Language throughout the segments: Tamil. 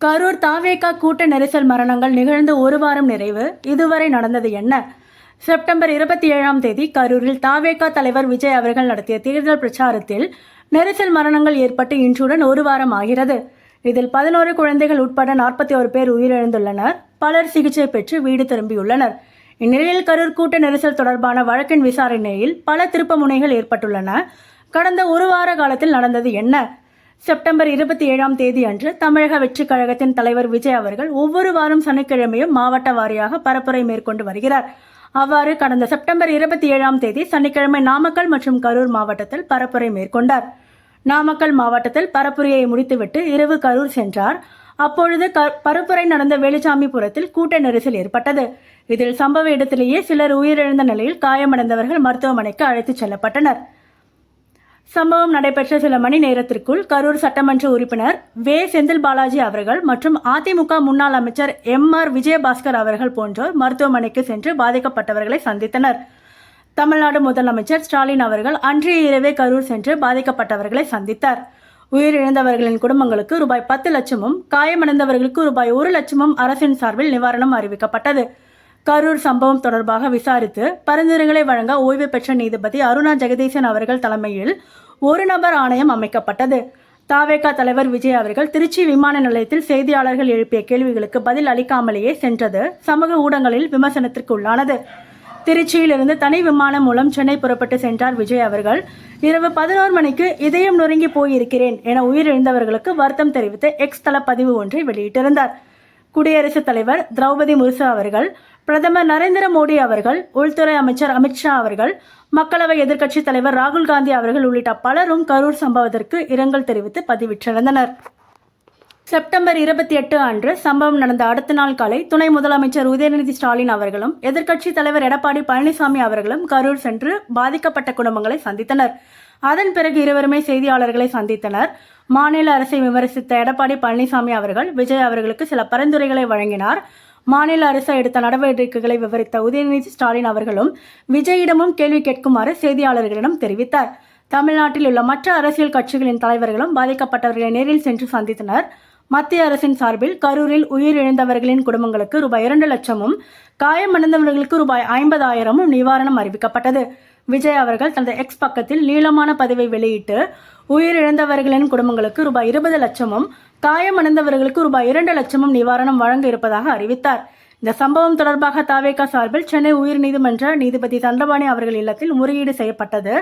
கரூர் தாவேகா கூட்ட நெரிசல் மரணங்கள் நிகழ்ந்து ஒரு வாரம் நிறைவு. இதுவரை நடந்தது என்ன? செப்டம்பர் 27ஆம் தேதி கரூரில் தாவேகா தலைவர் விஜய் அவர்கள் நடத்திய தேர்தல் பிரச்சாரத்தில் நெரிசல் மரணங்கள் ஏற்பட்டு இன்றுடன் ஒரு வாரம் ஆகிறது. இதில் 11 குழந்தைகள் உட்பட 41 பேர் உயிரிழந்துள்ளனர். பலர் சிகிச்சை பெற்று வீடு திரும்பியுள்ளனர். இந்நிலையில் கரூர் கூட்ட நெரிசல் தொடர்பான வழக்கின் விசாரணையில் பல திருப்ப முனைகள் ஏற்பட்டுள்ளன. கடந்த ஒரு வார காலத்தில் நடந்தது என்ன? செப்டம்பர் 27ஆம் தேதி அன்று தமிழக வெற்றிக் கழகத்தின் தலைவர் விஜய் அவர்கள் ஒவ்வொரு வாரம் சனிக்கிழமையும் மாவட்ட வாரியாக பரப்புரை மேற்கொண்டு வருகிறார். அவ்வாறு கடந்த செப்டம்பர் 27ஆம் தேதி சனிக்கிழமை நாமக்கல் மற்றும் கரூர் மாவட்டத்தில் பரப்புரை மேற்கொண்டார். நாமக்கல் மாவட்டத்தில் பரப்புரையை முடித்துவிட்டு இரவு கரூர் சென்றார். அப்பொழுது பரப்புரை நடந்த வேலுச்சாமிபுரத்தில் கூட்ட நெரிசல் ஏற்பட்டது. இதில் சம்பவ இடத்திலேயே சிலர் உயிரிழந்த நிலையில் காயமடைந்தவர்கள் மருத்துவமனைக்கு அழைத்துச் செல்லப்பட்டனர். சம்பவம் நடைபெற்ற சில மணி நேரத்திற்குள் கரூர் சட்டமன்ற உறுப்பினர் வே செந்தில் பாலாஜி அவர்கள் மற்றும் அதிமுக முன்னாள் அமைச்சர் MR விஜயபாஸ்கர் அவர்கள் போன்றோர் மருத்துவமனைக்கு சென்று பாதிக்கப்பட்டவர்களை சந்தித்தனர். தமிழ்நாடு முதலமைச்சர் ஸ்டாலின் அவர்கள் அன்றைய இரவே கரூர் சென்று பாதிக்கப்பட்டவர்களை சந்தித்தார். உயிரிழந்தவர்களின் குடும்பங்களுக்கு ரூபாய் 10 லட்சமும் காயமடைந்தவர்களுக்கு ரூபாய் 1 லட்சமும் அரசின் சார்பில் நிவாரணம் அறிவிக்கப்பட்டது. கரூர் சம்பவம் தொடர்பாக விசாரித்து பரிந்துரைகளை வழங்க ஓய்வு பெற்ற நீதிபதி அருணா ஜெகதீசன் அவர்கள் தலைமையில் ஒரு நபர் ஆணையம் அமைக்கப்பட்டது. தாவேகா தலைவர் விஜய் அவர்கள் திருச்சி விமான நிலையத்தில் செய்தியாளர்கள் எழுப்பிய கேள்விகளுக்கு பதில் அளிக்காமலேயே சென்றது சமூக ஊடகங்களில் விமர்சனத்திற்கு உள்ளானது. திருச்சியிலிருந்து தனி விமானம் மூலம் சென்னை புறப்பட்டு சென்றார் விஜய் அவர்கள். இரவு 11 மணிக்கு இதயம் நொறுங்கி போயிருக்கிறேன் என உயிரிழந்தவர்களுக்கு வருத்தம் தெரிவித்து எக்ஸ் தள பதிவு ஒன்றை வெளியிட்டிருந்தார். குடியரசுத் தலைவர் திரௌபதி முர்மு அவர்கள், பிரதமர் நரேந்திர மோடி அவர்கள், உள்துறை அமைச்சர் அமித்ஷா அவர்கள், மக்களவை எதிர்க்கட்சித் தலைவர் ராகுல் காந்தி அவர்கள் உள்ளிட்ட பலரும் கரூர் சம்பவத்திற்கு இரங்கல் தெரிவித்து பதிவிட்டிருந்தனர். செப்டம்பர் 28 அன்று சம்பவம் நடந்த அடுத்த நாள் காலை துணை முதலமைச்சர் உதயநிதி ஸ்டாலின் அவர்களும் எதிர்க்கட்சித் தலைவர் எடப்பாடி பழனிசாமி அவர்களும் கரூர் சென்று பாதிக்கப்பட்ட குடும்பங்களை சந்தித்தனர். அதன் பிறகு இருவருமே செய்தியாளர்களை சந்தித்தனர். மாநில அரசை விமர்சித்த எடப்பாடி பழனிசாமி அவர்கள் விஜய் அவர்களுக்கு சில பரிந்துரைகளை வழங்கினார். மாநில அரசு எடுத்த நடவடிக்கைகளை விவரித்த உதயநிதி ஸ்டாலின் அவர்களும் விஜயிடமும் கேள்வி கேட்குமாறு செய்தியாளர்களிடம் தெரிவித்தார். தமிழ்நாட்டில் உள்ள மற்ற அரசியல் கட்சிகளின் தலைவர்களும் பாதிக்கப்பட்டவர்களை நேரில் சென்று சந்தித்தனர். மத்திய அரசின் சார்பில் கரூரில் உயிரிழந்தவர்களின் குடும்பங்களுக்கு ரூபாய் 2 லட்சமும் காயமடைந்தவர்களுக்கு ரூபாய் 50,000 நிவாரணம் அறிவிக்கப்பட்டது. விஜய் அவர்கள் தனது எக்ஸ் பக்கத்தில் நீளமான பதிவை வெளியிட்டு உயிரிழந்தவர்களின் குடும்பங்களுக்கு ரூபாய் 20 லட்சமும் காயமடைந்தவர்களுக்கு ரூபாய் 2 லட்சமும் நிவாரணம் வழங்க இருப்பதாக அறிவித்தார். இந்த சம்பவம் தொடர்பாக தாவேகா சார்பில் சென்னை உயர்நீதிமன்ற நீதிபதி தண்டபாணி அவர்கள் இல்லத்தில் முறையீடு செய்யப்பட்டது.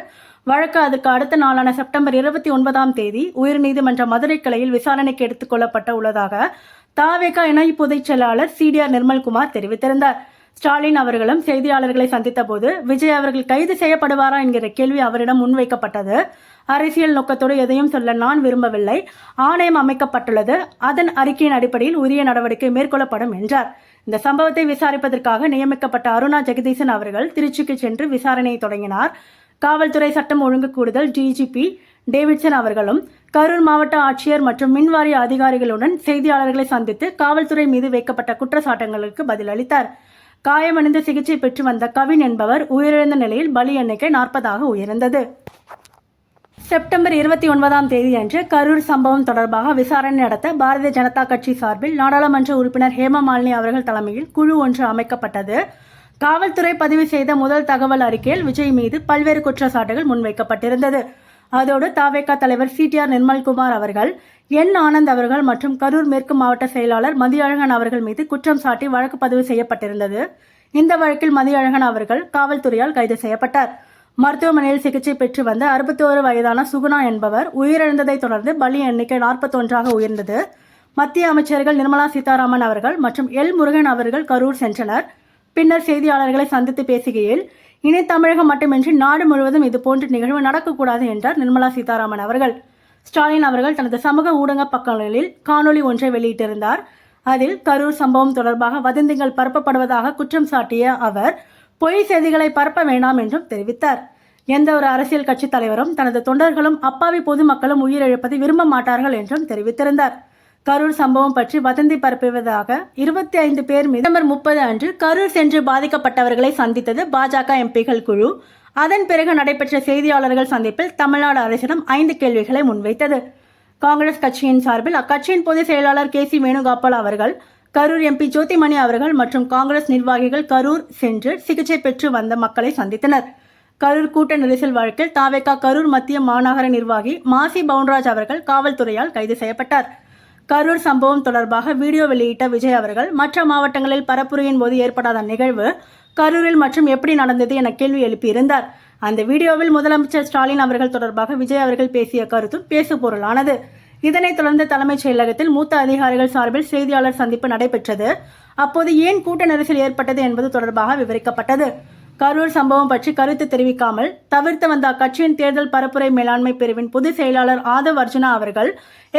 வழக்கு அதற்கு அடுத்த நாளான செப்டம்பர் 29ஆம் தேதி உயர்நீதிமன்ற மதுரை கிளையில் விசாரணைக்கு எடுத்துக் கொள்ளப்பட்ட உள்ளதாக தாவேகா இணை பொதுச் செயலாளர் CDR நிர்மல்குமார் தெரிவித்திருந்தார். ஸ்டாலின் அவர்களும் செய்தியாளர்களை சந்தித்த போது விஜய் அவர்கள் கைது செய்யப்படுவாரா என்கிற கேள்வி அவரிடம் முன்வைக்கப்பட்டது. அரசியல் நோக்கத்தோடு எதையும் சொல்ல நான் விரும்பவில்லை. ஆணையம் அமைக்கப்பட்டுள்ளது. அதன் அறிக்கையின் அடிப்படையில் உரிய நடவடிக்கை மேற்கொள்ளப்படும் என்றார். இந்த சம்பவத்தை விசாரிப்பதற்காக நியமிக்கப்பட்ட அருணா ஜெகதீசன் அவர்கள் திருச்சிக்கு சென்று விசாரணையை தொடங்கினார். காவல்துறை சட்டம் ஒழுங்கு கூடுதல் DGP டேவிட்சன் அவர்களும் கரூர் மாவட்ட ஆட்சியர் மற்றும் மின்வாரிய அதிகாரிகளுடன் செய்தியாளர்களை சந்தித்து காவல்துறை மீது வைக்கப்பட்ட குற்றச்சாட்டுகளுக்கு பதிலளித்தார். காயமடைந்து சிகிச்சை பெற்று வந்த கவின் என்பவர் உயிரிழந்த நிலையில் பலி எண்ணிக்கை 40ஆக உயர்ந்தது. செப்டம்பர் 29ஆம் தேதி அன்று கரூர் சம்பவம் தொடர்பாக விசாரணை நடத்த பாரதிய ஜனதா கட்சி சார்பில் நாடாளுமன்ற உறுப்பினர் ஹேமமாலினி அவர்கள் தலைமையில் குழு ஒன்று அமைக்கப்பட்டது. காவல்துறை பதிவு செய்த முதல் தகவல் அறிக்கையில் விஜய் மீது பல்வேறு குற்றச்சாட்டுகள் முன்வைக்கப்பட்டிருந்தது. அதோடு தாவேகா தலைவர் CTR நிர்மல்குமார் அவர்கள், ஆனந்த் அவர்கள் மற்றும் கரூர் மேற்கு மாவட்ட செயலாளர் மதியழகன் அவர்கள் மீது குற்றம் சாட்டி வழக்கு பதிவு செய்யப்பட்டிருந்தது. இந்த வழக்கில் மதியழகன் அவர்கள் காவல்துறையால் கைது செய்யப்பட்டார். மருத்துவமனையில் சிகிச்சை பெற்று வந்த 61 வயதான சுகுணா என்பவர் உயிரிழந்ததை தொடர்ந்து பலி எண்ணிக்கை 41ஆக உயர்ந்தது. மத்திய அமைச்சர்கள் நிர்மலா சீதாராமன் அவர்கள் மற்றும் முருகன் அவர்கள் கரூர் சென்றனர். பின்னர் செய்தியாளர்களை சந்தித்து பேசுகையில், இனி தமிழகம் மட்டுமின்றி நாடு முழுவதும் இதுபோன்ற நிகழ்வு நடக்கக்கூடாது என்றார் நிர்மலா சீதாராமன் அவர்கள். ஸ்டாலின் அவர்கள் தனது சமூக ஊடக பக்கங்களில் காணொலி ஒன்றை வெளியிட்டிருந்தார். அதில் கரூர் சம்பவம் தொடர்பாக வதந்திகள் பரப்பப்படுவதாக குற்றம் சாட்டிய அவர் பொய் செய்திகளை பரப்ப வேண்டாம் என்றும் தெரிவித்தார். எந்த ஒரு அரசியல் கட்சி தலைவரும் தனது தொண்டர்களும் அப்பாவி பொதுமக்களும் உயிரிழப்பதை விரும்ப மாட்டார்கள் என்றும் தெரிவித்திருந்தார். கரூர் சம்பவம் பற்றி வதந்தி பரப்புவதாக 25 பேர் செப்டம்பர் 30 அன்று கரூர் சென்று பாதிக்கப்பட்டவர்களை சந்தித்தது பாஜக MPகள் குழு. அதன் பிறகு நடைபெற்ற செய்தியாளர்கள் சந்திப்பில் தமிழ்நாடு அரசிடம் 5 கேள்விகளை முன்வைத்தது. காங்கிரஸ் கட்சியின் சார்பில் அக்கட்சியின் பொதுச் செயலாளர் KC வேணுகோபால் அவர்கள், கரூர் MP ஜோதிமணி அவர்கள் மற்றும் காங்கிரஸ் நிர்வாகிகள் கரூர் சென்று சிகிச்சை பெற்று வந்த மக்களை சந்தித்தனர். கரூர் கூட்ட நெரிசல் வழக்கில் தாவேகா கரூர் மத்திய மாநகர நிர்வாகி மாசி பவுன்ராஜ் அவர்கள் காவல்துறையால் கைது செய்யப்பட்டார். கரூர் சம்பவம் தொடர்பாக வீடியோ வெளியிட்ட விஜய் அவர்கள், மற்ற மாவட்டங்களில் பரப்புரையின் போது ஏற்படாத நிகழ்வு கரூரில் மற்றும் எப்படி நடந்தது என கேள்வி எழுப்பியிருந்தார். அந்த வீடியோவில் முதலமைச்சர் ஸ்டாலின் அவர்கள் தொடர்பாக விஜய் அவர்கள் பேசிய கருத்தும் பேசுபொருளானது. இதனைத் தொடர்ந்து தலைமைச் செயலகத்தில் மூத்த அதிகாரிகள் சார்பில் செய்தியாளர் சந்திப்பு நடைபெற்றது. அப்போது ஏன் கூட்ட நெரிசல் ஏற்பட்டது என்பது தொடர்பாக விவரிக்கப்பட்டது. கரூர் சம்பவம் பற்றி கருத்து தெரிவிக்காமல் தவிர்த்து வந்த அக்கட்சியின் தேர்தல் பரப்புரை மேலாண்மை பிரிவின் பொதுச் செயலாளர் ஆதவ் அர்ஜுனா அவர்கள்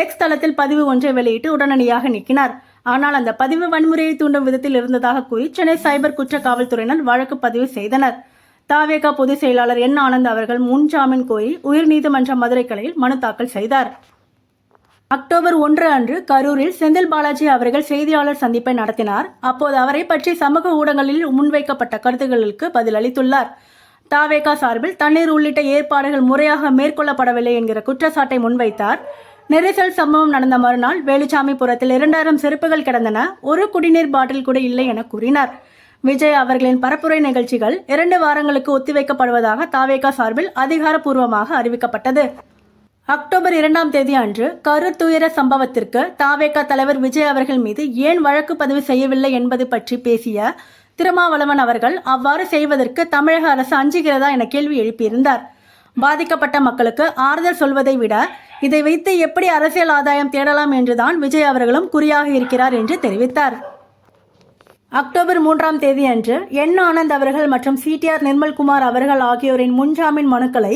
எக்ஸ் தளத்தில் பதிவு ஒன்றை வெளியிட்டு உடனடியாக நீக்கினார். ஆனால் அந்த பதிவு வன்முறையை தூண்டும் விதத்தில் இருந்ததாக கூறி சென்னை சைபர் குற்ற காவல்துறையினர் வழக்கு பதிவு செய்தனர். தாவேகா பொதுச் செயலாளர் N. ஆனந்த் அவர்கள் முன்ஜாமீன் கோரி உயர்நீதிமன்ற மதுரை கிளையில் மனு தாக்கல் செய்தார். அக்டோபர் 1 அன்று கரூரில் செந்தில் பாலாஜி அவர்கள் செய்தியாளர் சந்திப்பை நடத்தினார். அப்போது அவரை பற்றி சமூக ஊடகங்களில் முன்வைக்கப்பட்ட கருத்துக்களுக்கு பதிலளித்துள்ளார். தாவேகா சார்பில் தண்ணீர் உள்ளிட்ட ஏற்பாடுகள் முறையாக மேற்கொள்ளப்படவில்லை என்கிற குற்றச்சாட்டை முன்வைத்தார். நெரிசல் சம்பவம் நடந்த மறுநாள் வேலுச்சாமிபுரத்தில் 2000 செருப்புகள் கிடந்தன, ஒரு குடிநீர் பாட்டில் கூட இல்லை என கூறினார். விஜய் அவர்களின் பரப்புரை நிகழ்ச்சிகள் 2 வாரங்களுக்கு ஒத்திவைக்கப்படுவதாக தாவேகா சார்பில் அதிகாரப்பூர்வமாக அறிவிக்கப்பட்டது. அக்டோபர் 2ஆம் தேதி அன்று கரூர் துயர சம்பவத்திற்கு தாவேகா தலைவர் விஜய் அவர்கள் மீது ஏன் வழக்கு பதிவு செய்யவில்லை என்பது பற்றி பேசிய திருமாவளவன் அவர்கள், அவ்வாறு செய்வதற்கு தமிழக அரசு அஞ்சுகிறதா என கேள்வி எழுப்பியிருந்தார். பாதிக்கப்பட்ட மக்களுக்கு ஆறுதல் சொல்வதை விட இதை வைத்து எப்படி அரசியல் ஆதாயம் தேடலாம் என்றுதான் விஜய் அவர்களும் குறியாக இருக்கிறார் என்று தெரிவித்தார். அக்டோபர் 3ஆம் தேதி அன்று N. ஆனந்த் அவர்கள் மற்றும் CTR நிர்மல்குமார் அவர்கள் ஆகியோரின் முன்ஜாமீன் மனுக்களை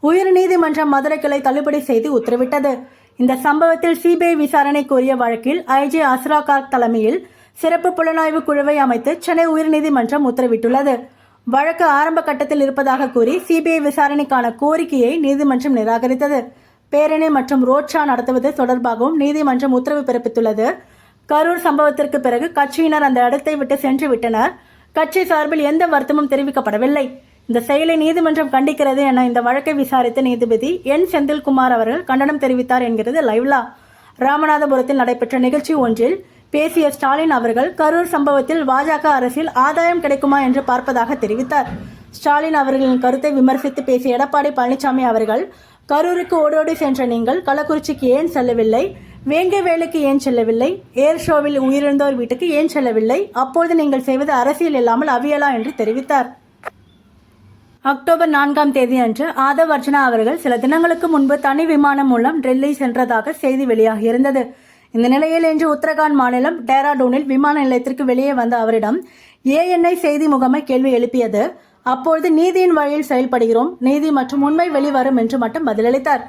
உயர்நீதிமன்ற மதுரை கிளை தள்ளுபடி செய்து உத்தரவிட்டது. இந்த சம்பவத்தில் CBI விசாரணை கோரிய வழக்கில் IG அஸ்ரா கார்க் தலைமையில் சிறப்பு புலனாய்வு குழுவை அமைத்து சென்னை உயர்நீதிமன்றம் உத்தரவிட்டுள்ளது. வழக்கு ஆரம்ப கட்டத்தில் இருப்பதாக கூறி CBI விசாரணைக்கான கோரிக்கையை நீதிமன்றம் நிராகரித்தது. பேரணி மற்றும் ரோட் ஷோ நடத்துவது தொடர்பாகவும் நீதிமன்றம் உத்தரவு பிறப்பித்துள்ளது. கரூர் சம்பவத்திற்கு பிறகு கட்சியினர் அந்த இடத்தை விட்டு சென்று விட்டனர். கட்சி சார்பில் எந்த வருத்தமும் தெரிவிக்கப்படவில்லை. இந்த செயலை நீதிமன்றம் கண்டிக்கிறது என இந்த வழக்கை விசாரித்த நீதிபதி N. செந்தில்குமார் அவர்கள் கண்டனம் தெரிவித்தார் என்கிறது லைவ்லா. ராமநாதபுரத்தில் நடைபெற்ற நிகழ்ச்சி ஒன்றில் பேசிய ஸ்டாலின் அவர்கள், கரூர் சம்பவத்தில் பாஜக அரசில் ஆதாயம் கிடைக்குமா என்று பார்ப்பதாக தெரிவித்தார். ஸ்டாலின் அவர்களின் கருத்தை விமர்சித்து பேசிய எடப்பாடி பழனிசாமி அவர்கள், கரூருக்கு ஓடோடி சென்ற நீங்கள் கள்ளக்குறிச்சிக்கு ஏன் செல்லவில்லை, வேங்கை வேலைக்கு ஏன் செல்லவில்லை, ஏர் ஷோவில் உயிரிழந்தோர் வீட்டுக்கு ஏன் செல்லவில்லை, அப்போது நீங்கள் செய்வது அரசியல் இல்லாமல் அவியலா என்று தெரிவித்தார். அக்டோபர் 4ஆம் தேதி அன்று ஆதவ் அர்ஜுனா அவர்கள் சில தினங்களுக்கு முன்பு தனி விமானம் மூலம் டெல்லி சென்றதாக செய்தி வெளியாகியிருந்தது. இந்த நிலையில் இன்று உத்தரகாண்ட் மாநிலம் டேராடூனில் விமான நிலையத்திற்கு வெளியே வந்த அவரிடம் ANI செய்தி முகமை கேள்வி எழுப்பியது. அப்பொழுது நீதியின் வழியில் செயல்படுகிறோம், நீதி மற்றும் உண்மை வெளிவரும் என்று மட்டும் பதிலளித்தார்.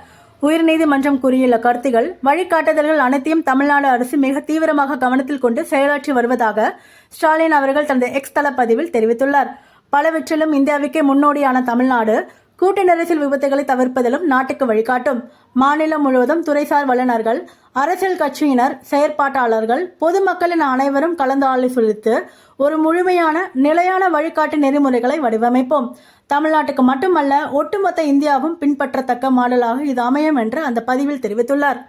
உயர்நீதிமன்றம் கூறியுள்ள கருத்துகள், வழிகாட்டுதல்கள் அனைத்தையும் தமிழ்நாடு அரசு மிக தீவிரமாக கவனத்தில் கொண்டு செயலாற்றி வருவதாக ஸ்டாலின் அவர்கள் தனது எக்ஸ் தள பதிவில் தெரிவித்துள்ளார். பலவற்றிலும் இந்தியாவுக்கே முன்னோடியான தமிழ்நாடு கூட்ட நெரிசல் விபத்துகளை தவிர்ப்பதிலும் நாட்டுக்கு வழிகாட்டும். மாநிலம் முழுவதும் துறைசார் வல்லுநர்கள், அரசியல் கட்சியினர், செயற்பாட்டாளர்கள், பொதுமக்களின் அனைவரும் கலந்து ஆலோசித்து ஒரு முழுமையான நிலையான வழிகாட்டு நெறிமுறைகளை வடிவமைப்போம். தமிழ்நாட்டுக்கு மட்டுமல்ல, ஒட்டுமொத்த இந்தியாவும் பின்பற்றத்தக்க மாடலாக இது அமையும் என்று அந்த பதிவில் தெரிவித்துள்ளார்.